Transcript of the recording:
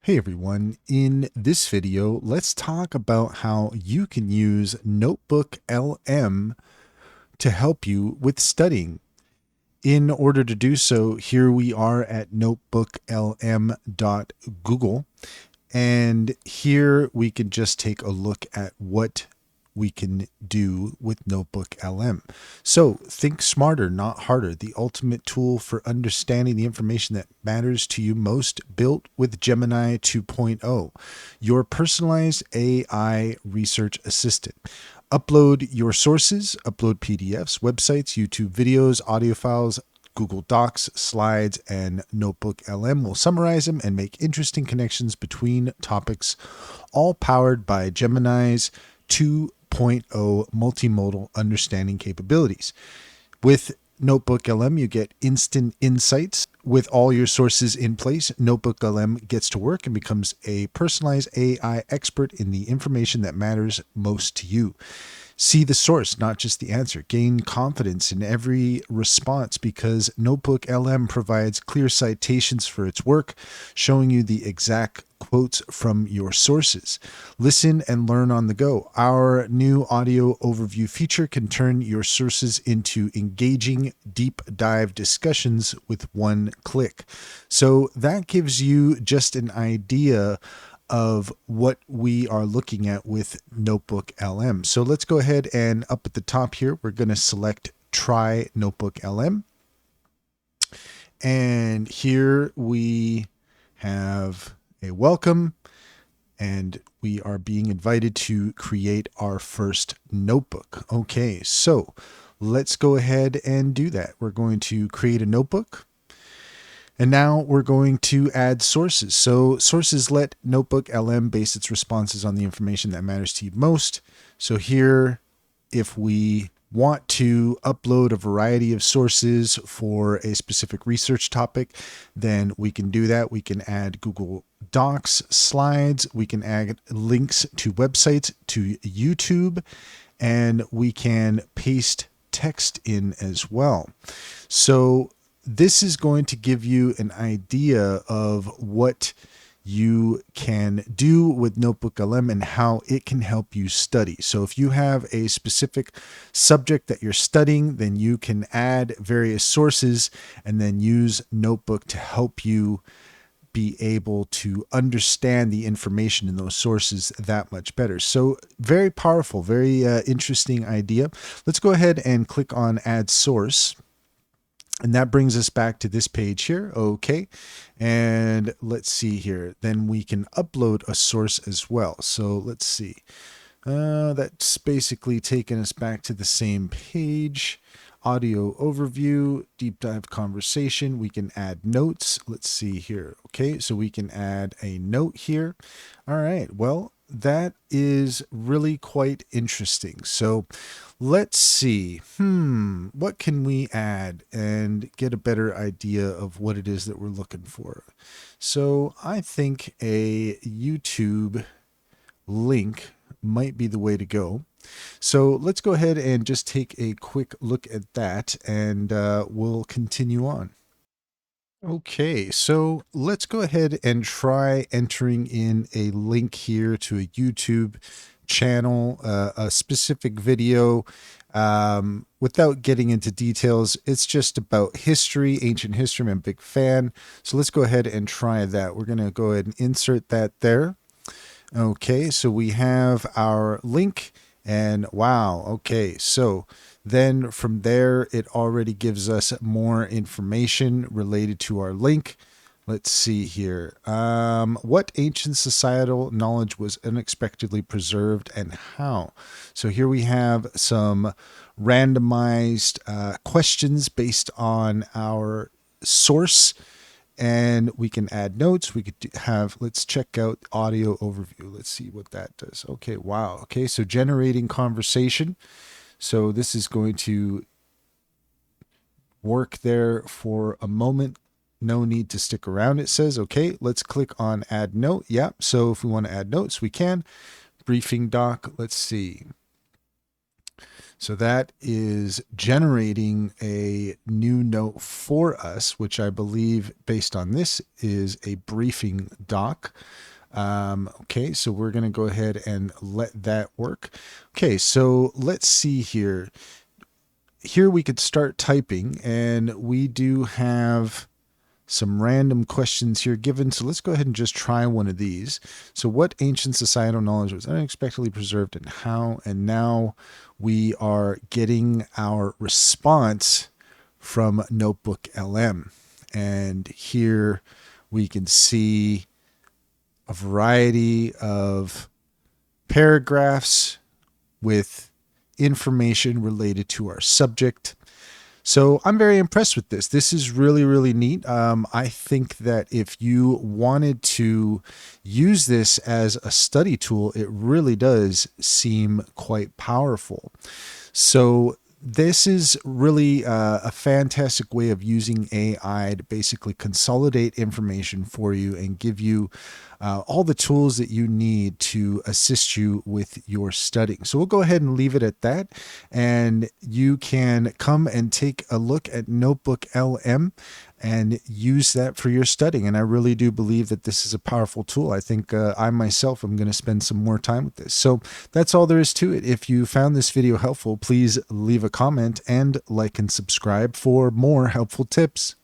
Hey everyone, in this video, let's talk about how you can use NotebookLM to help you with studying. In order to do so, here we are at notebooklm.google, and here we can just take a look at what we can do with NotebookLM. So think smarter, not harder. The ultimate tool for understanding the information that matters to you most, built with Gemini 2.0, your personalized AI research assistant. Upload your sources, upload PDFs, websites, YouTube videos, audio files, Google Docs, slides, and NotebookLM will summarize them and make interesting connections between topics, all powered by Gemini's 2.0 multimodal understanding capabilities. With NotebookLM, you get instant insights. With all your sources in place, NotebookLM gets to work and becomes a personalized AI expert in the information that matters most to you. See the source, not just the answer. Gain confidence in every response because NotebookLM provides clear citations for its work, showing you the exact quotes from your sources. Listen and learn on the go. Our new audio overview feature can turn your sources into engaging deep dive discussions with one click. So that gives you just an idea of what we are looking at with NotebookLM. So let's go ahead and up at the top here, we're going to select Try NotebookLM. And here we have a welcome, and we are being invited to create our first notebook. Okay, so let's go ahead and do that. We're going to create a notebook. And now we're going to add sources. So sources let NotebookLM base its responses on the information that matters to you most. So here, if we want to upload a variety of sources for a specific research topic, then we can do that. We can add Google Docs, slides, we can add links to websites, to YouTube, and we can paste text in as well. So this is going to give you an idea of what you can do with NotebookLM and how it can help you study. So if you have a specific subject that you're studying, then you can add various sources and then use Notebook to help you be able to understand the information in those sources that much better. So very powerful, very interesting idea. Let's go ahead and click on Add Source. And that brings us back to this page here. Okay. And let's see here. Then we can upload a source as well. So let's see. That's basically taking us back to the same page. Audio overview, deep dive conversation. We can add notes. Let's see here. Okay. So we can add a note here. All right. Well, that is really quite interesting. So let's see. What can we add and get a better idea of what it is that we're looking for? So I think a YouTube link might be the way to go. So let's go ahead and just take a quick look at that, and we'll continue on. Okay, so let's go ahead and try entering in a link here to a YouTube channel, a specific video. Without getting into details, it's just about history, ancient history. I'm a big fan. So let's go ahead and try that. We're going to go ahead and insert that there. Okay, so we have our link, and wow, okay, so then from there, it already gives us more information related to our link. Let's see here. What ancient societal knowledge was unexpectedly preserved and how? So here we have some randomized questions based on our source, and we can add notes. We could have, let's check out audio overview. Let's see what that does. Okay, wow. Okay, so generating conversation. So this is going to work there for a moment. No need to stick around, it says. Okay, let's click on add note. Yeah, so if we want to add notes, we can. Briefing doc, let's see. So that is generating a new note for us, which I believe, based on this, is a briefing doc. Okay, so we're going to go ahead and let that work. Okay, so let's see here. Here we could start typing, and we do have some random questions here given. So let's go ahead and just try one of these. So what ancient societal knowledge was unexpectedly preserved and how? And now we are getting our response from NotebookLM. And here we can see a variety of paragraphs with information related to our subject. So I'm very impressed with this. This is really, really neat. I think that if you wanted to use this as a study tool, it really does seem quite powerful. So this is really a fantastic way of using AI to basically consolidate information for you and give you all the tools that you need to assist you with your studying. So we'll go ahead and leave it at that. And you can come and take a look at NotebookLM and use that for your studying. And I really do believe that this is a powerful tool. I think I myself am going to spend some more time with this. So that's all there is to it. If you found this video helpful, please leave a comment and like and subscribe for more helpful tips.